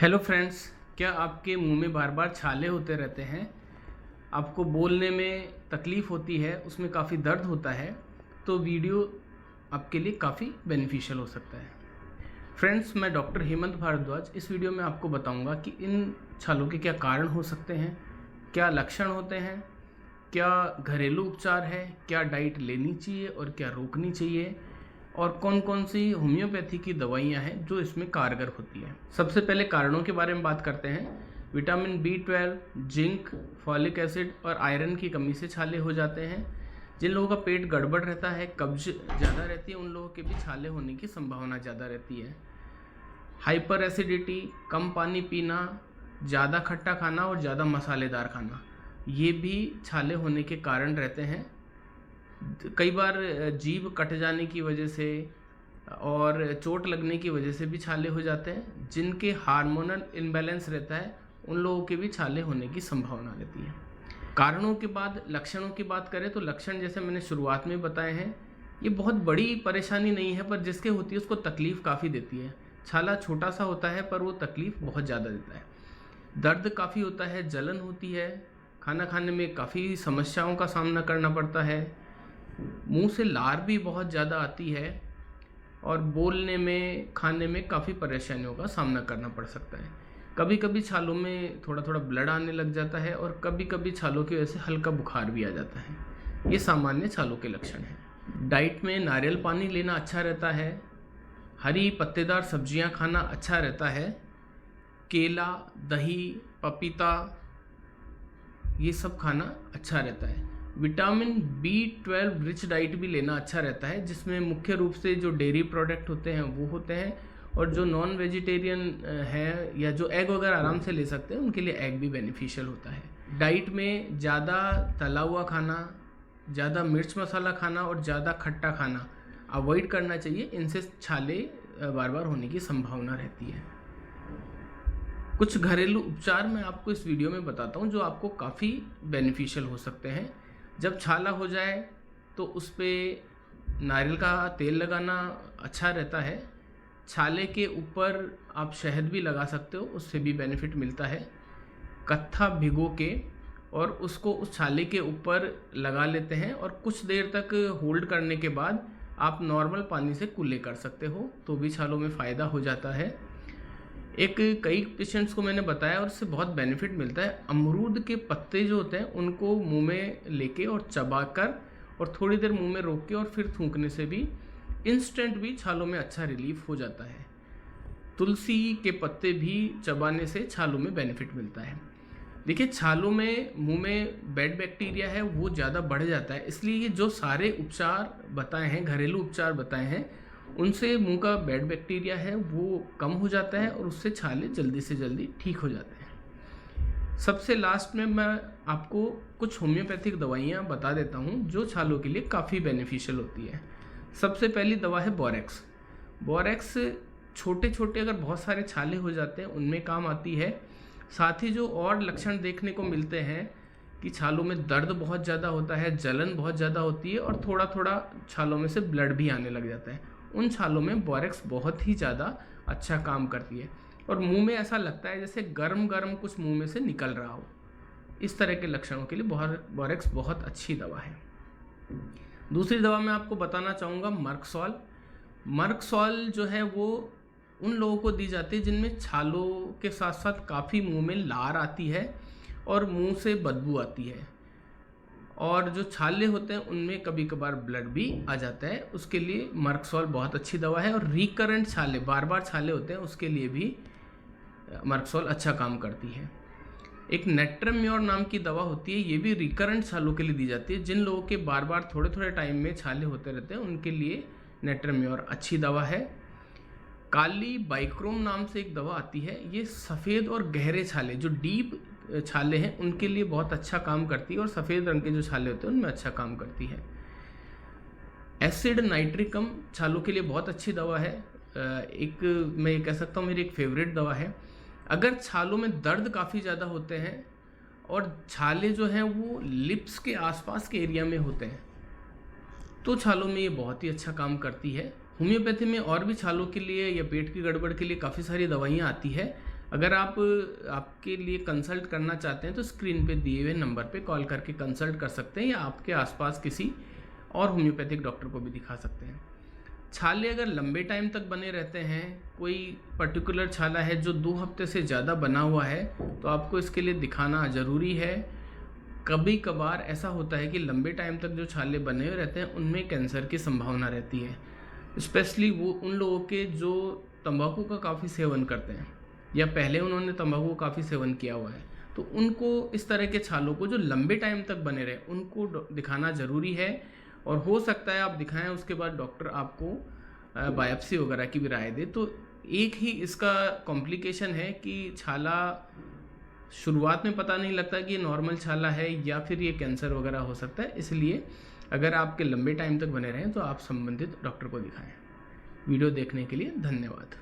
Hello friends, क्या आपके मुंह में बार बार छाले होते रहते हैं? आपको बोलने में तकलीफ़ होती है, उसमें काफ़ी दर्द होता है, तो वीडियो आपके लिए काफ़ी बेनिफिशियल हो सकता है। फ्रेंड्स, मैं डॉक्टर हेमंत भारद्वाज इस वीडियो में आपको बताऊंगा कि इन छालों के क्या कारण हो सकते हैं, क्या लक्षण होते हैं, क्या घरेलू उपचार है, क्या डाइट लेनी चाहिए और क्या रोकनी चाहिए, और कौन कौन सी होम्योपैथी की दवाइयाँ हैं जो इसमें कारगर होती हैं। सबसे पहले कारणों के बारे में बात करते हैं। Vitamin B12, zinc, folic acid और आयरन की कमी से छाले हो जाते हैं। जिन लोगों का पेट गड़बड़ रहता है, कब्ज ज़्यादा रहती है, उन लोगों के भी छाले होने की संभावना ज़्यादा रहती है। हाइपर एसिडिटी, कम पानी पीना, ज़्यादा खट्टा खाना और ज़्यादा मसालेदार खाना, ये भी छाले होने के कारण रहते हैं। कई बार जीभ कट जाने की वजह से और चोट लगने की वजह से भी छाले हो जाते हैं। जिनके हार्मोनल इम्बैलेंस रहता है, उन लोगों के भी छाले होने की संभावना रहती है। कारणों के बाद लक्षणों की बात करें तो लक्षण जैसे मैंने शुरुआत में बताए हैं, ये बहुत बड़ी परेशानी नहीं है, पर जिसके होती है उसको तकलीफ़ काफ़ी देती है। छाला छोटा सा होता है पर वो तकलीफ़ बहुत ज़्यादा देता है। दर्द काफ़ी होता है, जलन होती है, खाना खाने में काफ़ी समस्याओं का सामना करना पड़ता है, मुंह से लार भी बहुत ज़्यादा आती है और बोलने में, खाने में काफ़ी परेशानियों का सामना करना पड़ सकता है। कभी कभी छालों में थोड़ा थोड़ा ब्लड आने लग जाता है और कभी कभी छालों की वजह से हल्का बुखार भी आ जाता है। ये सामान्य छालों के लक्षण हैं। डाइट में नारियल पानी लेना अच्छा रहता है, हरी पत्तेदार सब्जियां खाना अच्छा रहता है, केला, दही, पपीता, ये सब खाना अच्छा रहता है। विटामिन B12 रिच डाइट भी लेना अच्छा रहता है, जिसमें मुख्य रूप से जो डेयरी प्रोडक्ट होते हैं वो होते हैं, और जो नॉन वेजिटेरियन है या जो एग वगैरह आराम से ले सकते हैं, उनके लिए एग भी बेनिफिशियल होता है। डाइट में ज़्यादा तला हुआ खाना, ज़्यादा मिर्च मसाला खाना और ज़्यादा खट्टा खाना अवॉइड करना चाहिए। इनसे छाले बार बार होने की संभावना रहती है। कुछ घरेलू उपचार मैं आपको इस वीडियो में बताता हूँ जो आपको काफ़ी बेनिफिशियल हो सकते हैं। जब छाला हो जाए तो उस पर नारियल का तेल लगाना अच्छा रहता है। छाले के ऊपर आप शहद भी लगा सकते हो, उससे भी बेनिफिट मिलता है। कत्था भिगो के और उसको उस छाले के ऊपर लगा लेते हैं और कुछ देर तक होल्ड करने के बाद आप नॉर्मल पानी से कुल्ले कर सकते हो, तो भी छालों में फ़ायदा हो जाता है। कई पेशेंट्स को मैंने बताया और उससे बहुत बेनिफिट मिलता है। अमरूद के पत्ते जो होते हैं उनको मुंह में लेके और चबाकर और थोड़ी देर मुंह में रोक के और फिर थूकने से भी इंस्टेंट भी छालों में अच्छा रिलीफ हो जाता है। तुलसी के पत्ते भी चबाने से छालों में बेनिफिट मिलता है। देखिए, छालों में, मुंह में बैड बैक्टीरिया है वो ज़्यादा बढ़ जाता है, इसलिए ये जो सारे उपचार बताए हैं, घरेलू उपचार बताए हैं, उनसे मुंह का बैड बैक्टीरिया है वो कम हो जाता है और उससे छाले जल्दी से जल्दी ठीक हो जाते हैं। सबसे लास्ट में मैं आपको कुछ होम्योपैथिक दवाइयाँ बता देता हूँ जो छालों के लिए काफ़ी बेनिफिशियल होती है। सबसे पहली दवा है बोरेक्स। बोरेक्स छोटे छोटे अगर बहुत सारे छाले हो जाते हैं उनमें काम आती है। साथ ही जो और लक्षण देखने को मिलते हैं कि छालों में दर्द बहुत ज़्यादा होता है, जलन बहुत ज़्यादा होती है और थोड़ा थोड़ा छालों में से ब्लड भी आने लग जाता है, उन छालों में बोरेक्स बहुत ही ज़्यादा अच्छा काम करती है और मुंह में ऐसा लगता है जैसे गर्म गर्म कुछ मुंह में से निकल रहा हो। इस तरह के लक्षणों के लिए बोरेक्स बहुत अच्छी दवा है। दूसरी दवा मैं आपको बताना चाहूँगा मर्कसॉल। मर्कसॉल जो है वो उन लोगों को दी जाती है जिनमें छालों के साथ साथ काफ़ी मुंह में लार आती है और मुंह से बदबू आती है, और जो छाले होते हैं उनमें कभी कभार ब्लड भी आ जाता है। उसके लिए मर्कसॉल बहुत अच्छी दवा है। और रिकरेंट छाले, बार बार छाले होते हैं, उसके लिए भी मर्कसॉल अच्छा काम करती है। एक नेट्रम्योर नाम की दवा होती है, ये भी रिकरेंट छालों के लिए दी जाती है। जिन लोगों के बार बार थोड़े थोड़े टाइम में छाले होते रहते हैं उनके लिए नेट्रम्योर अच्छी दवा है। काली बाइक्रोम नाम से एक दवा आती है, ये सफ़ेद और गहरे छाले, जो डीप छाले हैं, उनके लिए बहुत अच्छा काम करती है और सफ़ेद रंग के जो छाले होते हैं उनमें अच्छा काम करती है। एसिड नाइट्रिकम छालों के लिए बहुत अच्छी दवा है। मैं ये कह सकता हूँ मेरी एक फेवरेट दवा है। अगर छालों में दर्द काफ़ी ज़्यादा होते हैं और छाले जो हैं वो लिप्स के आसपास के एरिया में होते हैं, तो छालों में ये बहुत ही अच्छा काम करती है। होम्योपैथी में और भी छालों के लिए या पेट की गड़बड़ के लिए काफ़ी सारी दवाइयाँ आती है, अगर आप आपके लिए कंसल्ट करना चाहते हैं तो स्क्रीन पे दिए हुए नंबर पे कॉल करके कंसल्ट कर सकते हैं, या आपके आसपास किसी और होम्योपैथिक डॉक्टर को भी दिखा सकते हैं। छाले अगर लंबे टाइम तक बने रहते हैं, कोई पर्टिकुलर छाला है जो 2 हफ्ते से ज़्यादा बना हुआ है, तो आपको इसके लिए दिखाना ज़रूरी है। कभी कभार ऐसा होता है कि लंबे टाइम तक जो छाले बने हुए रहते हैं उनमें कैंसर की संभावना रहती है, स्पेशली वो उन लोगों के जो तंबाकू का काफ़ी सेवन करते हैं या पहले उन्होंने तंबाकू का काफ़ी सेवन किया हुआ है, तो उनको इस तरह के छालों को जो लंबे टाइम तक बने रहे उनको दिखाना ज़रूरी है। और हो सकता है आप दिखाएं उसके बाद डॉक्टर आपको बायोप्सी वगैरह की भी राय दे। तो एक ही इसका कॉम्प्लिकेशन है कि छाला शुरुआत में पता नहीं लगता कि ये नॉर्मल छाला है या फिर ये कैंसर वगैरह हो सकता है, इसलिए अगर आपके लंबे टाइम तक बने रहें तो आप संबंधित डॉक्टर को दिखाएं। वीडियो देखने के लिए धन्यवाद।